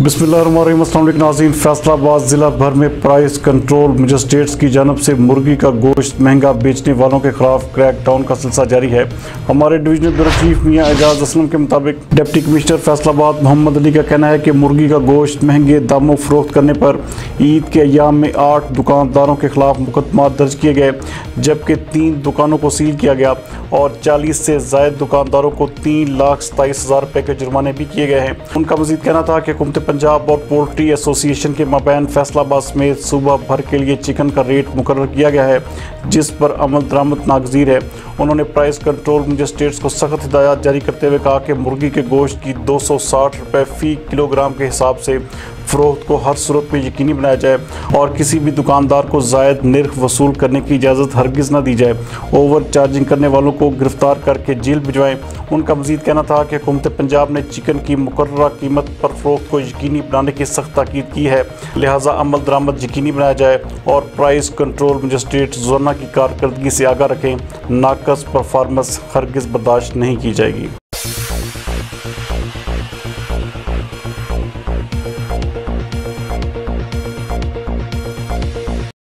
बिस्मिल्लाहिर्रहमानिर्रहीम। अस्सलाम वालेकुम नाज़रीन, फैसलाबाद ज़िला भर में प्राइस कंट्रोल मजिस्ट्रेट्स की जानब से मुर्गी का गोश्त महंगा बेचने वालों के खिलाफ क्रैक डाउन का सिलसिला जारी है। हमारे डिवीजनल ब्यूरो चीफ मियां एजाज असलम के मुताबिक डिप्टी कमिश्नर फैसलाबाद मोहम्मद अली का कहना है कि मुर्गी का गोश्त महंगे दामों फरोख्त करने पर ईद के अयाम में 8 दुकानदारों के खिलाफ मुकदमा दर्ज किए गए, जबकि 3 दुकानों को सील किया गया और 40 से ज़ायद दुकानदारों को 3,27,000 रुपये के जुर्माने भी किए गए हैं। उनका मजीद कहना था कि हुकूमत पंजाब और पोल्ट्री एसोसिएशन के माबैन फैसलाबाद समेत सूबा भर के लिए चिकन का रेट मुकर्रर किया गया है, जिस पर अमल दरामद नागजीर है। उन्होंने प्राइस कंट्रोल मजिस्ट्रेट्स को सख्त हिदायत जारी करते हुए कहा कि मुर्गी के गोश्त की 260 रुपये फ़ी किलोग्राम के हिसाब से फ़रोख्त को हर सूरत में यकीनी बनाया जाए और किसी भी दुकानदार को ज़ायद निर्ख वसूल करने की इजाज़त हरगिज़ न दी जाए। ओवर चार्जिंग करने वालों को गिरफ्तार करके जेल भिजवाएं। उनका मजीद कहना था कि हुकूमत पंजाब ने चिकन की मुकर्ररा कीमत पर फ़रोख्त को यकीनी बनाने की सख्त ताकीद की है, लिहाजा अमल दरामद यकीनी बनाया जाए और प्राइस कंट्रोल मजिस्ट्रेट रोज़ाना की कारकर्दगी से आगाह रखें। नाकस परफॉर्मेंस हरगिज़ बर्दाश्त नहीं की जाएगी।